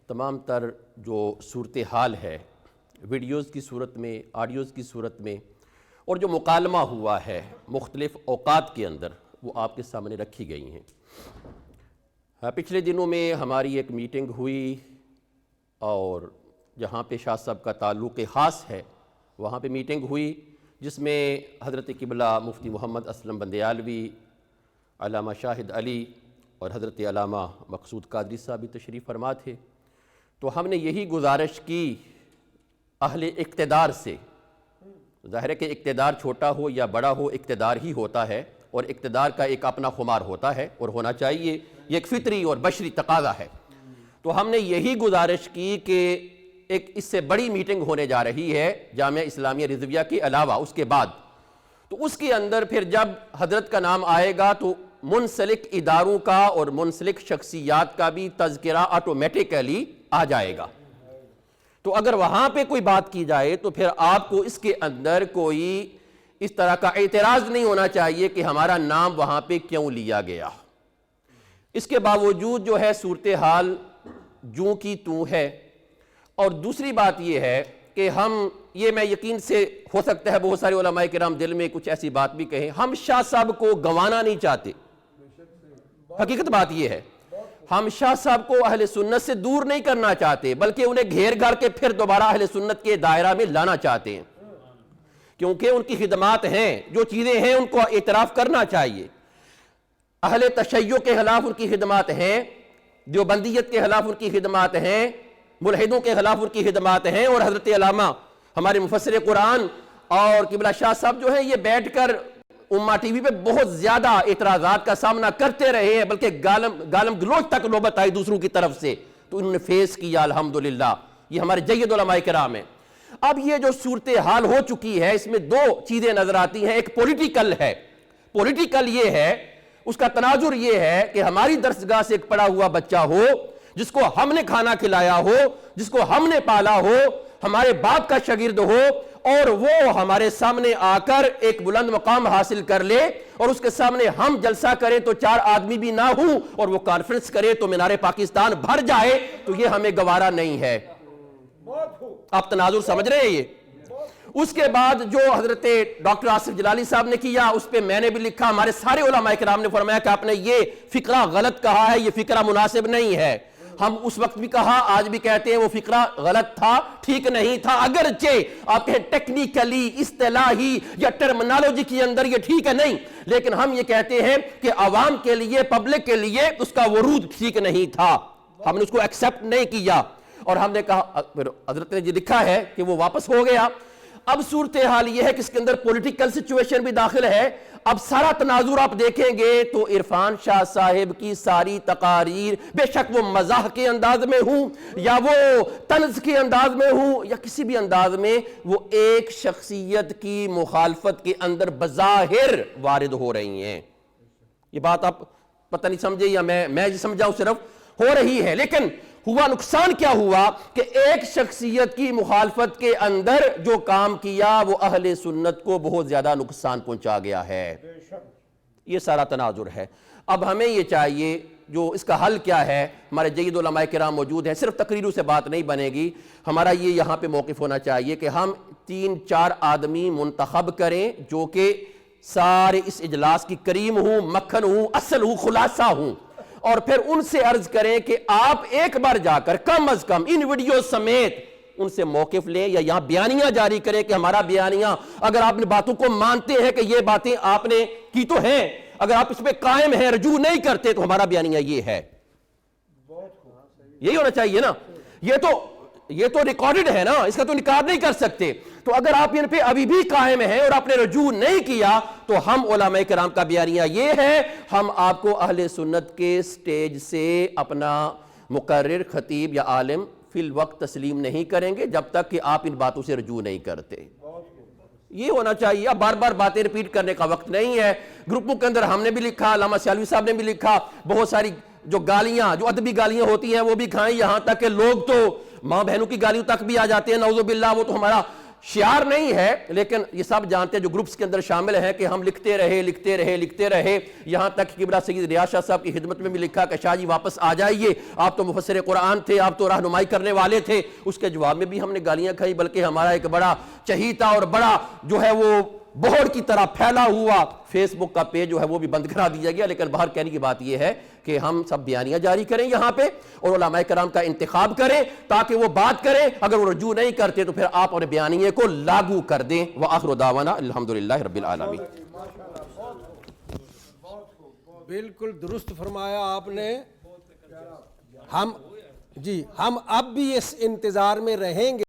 تمام تر جو صورتحال ہے ویڈیوز کی صورت میں، آڈیوز کی صورت میں، اور جو مکالمہ ہوا ہے مختلف اوقات کے اندر، وہ آپ کے سامنے رکھی گئی ہیں۔ پچھلے دنوں میں ہماری ایک میٹنگ ہوئی اور جہاں پہ شاہ صاحب کا تعلق خاص ہے وہاں پہ میٹنگ ہوئی، جس میں حضرت قبلہ مفتی محمد اسلم بندیالوی، علامہ شاہد علی اور حضرت علامہ مقصود قادری صاحب بھی تشریف فرما تھے۔ تو ہم نے یہی گزارش کی اہل اقتدار سے، ظاہر ہے کہ اقتدار چھوٹا ہو یا بڑا ہو، اقتدار ہی ہوتا ہے اور اقتدار کا ایک اپنا خمار ہوتا ہے اور ہونا چاہیے، یہ ایک فطری اور بشری تقاضا ہے۔ تو ہم نے یہی گزارش کی کہ ایک اس سے بڑی میٹنگ ہونے جا رہی ہے جامعہ اسلامیہ رضویہ کے علاوہ اس کے بعد، تو اس کے اندر پھر جب حضرت کا نام آئے گا تو منسلک اداروں کا اور منسلک شخصیات کا بھی تذکرہ آٹومیٹیکلی آ جائے گا۔ تو اگر وہاں پہ کوئی بات کی جائے تو پھر آپ کو اس کے اندر کوئی اس طرح کا اعتراض نہیں ہونا چاہیے کہ ہمارا نام وہاں پہ کیوں لیا گیا۔ اس کے باوجود جو ہے صورتحال جوں کی توں ہے۔ اور دوسری بات یہ ہے کہ یہ میں یقین سے ہو سکتا ہے بہت سارے علماء کرام دل میں کچھ ایسی بات بھی کہیں، ہم شاہ صاحب کو گنوانا نہیں چاہتے۔ حقیقت بات یہ ہے، ہم شاہ صاحب کو اہل سنت سے دور نہیں کرنا چاہتے، بلکہ انہیں گھیر گھر کے پھر دوبارہ اہل سنت کے دائرہ میں لانا چاہتے ہیں، کیونکہ ان کی خدمات ہیں، جو چیزیں ہیں ان کو اعتراف کرنا چاہیے۔ اہل تشیع کے خلاف ان کی خدمات ہیں، دیوبندیت کے خلاف ان کی خدمات ہیں، ملحدوں کے خلاف ان کی خدمات ہیں، اور حضرت علامہ ہمارے مفسر قرآن اور قبلہ شاہ صاحب جو ہیں یہ بیٹھ کر امہ ٹی وی پہ بہت زیادہ اعتراضات کا سامنا کرتے رہے ہیں، بلکہ گالم گلوچ تک نوبت آئی دوسروں کی طرف سے، تو انہوں نے فیس کیا الحمدللہ۔ یہ ہمارے جید علماء کرام ہیں۔ اب یہ جو صورتحال ہو چکی ہے اس میں دو چیزیں نظر آتی ہیں، ایک پولیٹیکل ہے، پولیٹیکل یہ ہے، اس کا تناظر یہ ہے کہ ہماری درسگاہ سے ایک پڑا ہوا بچہ ہو جس کو ہم نے کھانا کھلایا ہو، جس کو ہم نے پالا ہو، ہمارے باپ کا شاگرد ہو، اور وہ ہمارے سامنے آ کر ایک بلند مقام حاصل کر لے، اور اس کے سامنے ہم جلسہ کریں تو 4 آدمی بھی نہ ہوں، اور وہ کانفرنس کرے تو مینار پاکستان بھر جائے، تو یہ ہمیں گوارا نہیں ہے۔ آپ تناظر سمجھ رہے ہیں یہ؟ اس کے بعد جو حضرت ڈاکٹر آصف جلالی صاحب نے کیا، اس پہ میں نے بھی لکھا، ہمارے سارے علماء کرام نے فرمایا کہ آپ نے یہ فقرہ غلط کہا ہے، یہ فقرہ مناسب نہیں ہے۔ ہم اس وقت بھی کہا، آج بھی کہتے ہیں وہ فقرہ غلط تھا، ٹھیک نہیں تھا، اگرچہ آپ کہیں ٹیکنیکلی، اصطلاحی یا ٹرمنالوجی کے اندر یہ ٹھیک ہے نہیں، لیکن ہم یہ کہتے ہیں کہ عوام کے لیے، پبلک کے لیے اس کا ورود ٹھیک نہیں تھا، ہم نے اس کو ایکسپٹ نہیں کیا، اور ہم نے کہا، پھر حضرت نے یہ لکھا ہے کہ وہ واپس ہو گیا۔ اب صورتحال یہ ہے کہ اس کے اندر پولیٹیکل سچویشن بھی داخل ہے۔ اب سارا تناظر آپ دیکھیں گے تو عرفان شاہ صاحب کی ساری تقاریر، بے شک وہ مزاح کے انداز میں ہوں یا وہ طنز کے انداز میں ہوں یا کسی بھی انداز میں، وہ ایک شخصیت کی مخالفت کے اندر بظاہر وارد ہو رہی ہیں۔ یہ بات آپ پتہ نہیں سمجھے یا میں سمجھاؤں، صرف ہو رہی ہے، لیکن ہوا نقصان کیا ہوا کہ ایک شخصیت کی مخالفت کے اندر جو کام کیا وہ اہل سنت کو بہت زیادہ نقصان پہنچا گیا ہے۔ یہ سارا تناظر ہے۔ اب ہمیں یہ چاہیے، جو اس کا حل کیا ہے، ہمارے جید علماء کرام موجود ہیں، صرف تقریروں سے بات نہیں بنے گی، ہمارا یہ یہاں پہ موقف ہونا چاہیے کہ ہم 3-4 آدمی منتخب کریں جو کہ سارے اس اجلاس کی کریم ہوں، مکھن ہوں، اصل ہوں، خلاصہ ہوں، اور پھر ان سے عرض کریں کہ آپ ایک بار جا کر کم از کم ان ویڈیو سمیت ان سے موقف لیں یا یہاں بیانیہ جاری کریں کہ ہمارا بیانیہ، اگر آپ نے باتوں کو مانتے ہیں کہ یہ باتیں آپ نے کی تو ہیں، اگر آپ اس پہ قائم ہیں، رجوع نہیں کرتے تو ہمارا بیانیہ یہ ہے۔ یہی ہونا چاہیے نا، یہ تو ریکارڈڈ ہے نا، اس کا تو انکار نہیں کر سکتے۔ تو اگر آپ ان پہ ابھی بھی قائم ہیں اور آپ نے رجوع نہیں کیا تو ہم علماء کرام کا بیانیہ یہ ہے، ہم آپ کو اہل سنت کے سٹیج سے اپنا مقرر، خطیب یا عالم فی الوقت تسلیم نہیں کریں گے جب تک کہ آپ ان باتوں سے رجوع نہیں کرتے۔ یہ ہونا چاہیے، اب بار بار باتیں ریپیٹ کرنے کا وقت نہیں ہے۔ گروپوں کے اندر ہم نے بھی لکھا، علامہ سیالوی صاحب نے بھی لکھا، بہت ساری جو گالیاں، جو ادبی گالیاں ہوتی ہیں وہ بھی کھائیں، یہاں تک کہ لوگ تو ماں بہنوں کی گالیوں تک بھی آ جاتے ہیں، نعوذ باللہ، وہ تو ہمارا شعار نہیں ہے، لیکن یہ سب جانتے ہیں جو گروپس کے اندر شامل ہیں کہ ہم لکھتے رہے، یہاں تک کہ قبلہ سید ریاض شاہ صاحب کی خدمت میں بھی لکھا کہ شاہ جی واپس آ جائیے، آپ تو مفسر قرآن تھے، آپ تو رہنمائی کرنے والے تھے۔ اس کے جواب میں بھی ہم نے گالیاں کھائی، بلکہ ہمارا ایک بڑا چہیتا اور بڑا جو ہے وہ بہڑ کی طرح پھیلا ہوا فیس بک کا پیج جو ہے وہ بھی بند کرا دیا گیا۔ لیکن باہر کہنے کی بات یہ ہے کہ ہم سب بیانیاں جاری کریں یہاں پہ، اور علماء کرام کا انتخاب کریں تاکہ وہ بات کریں، اگر وہ رجوع نہیں کرتے تو پھر آپ اور بیانیے کو لاگو کر دیں۔ وآخر دعوانا الحمدللہ رب العالمین۔ بالکل درست فرمایا آپ نے۔ ہم اب بھی اس انتظار میں رہیں گے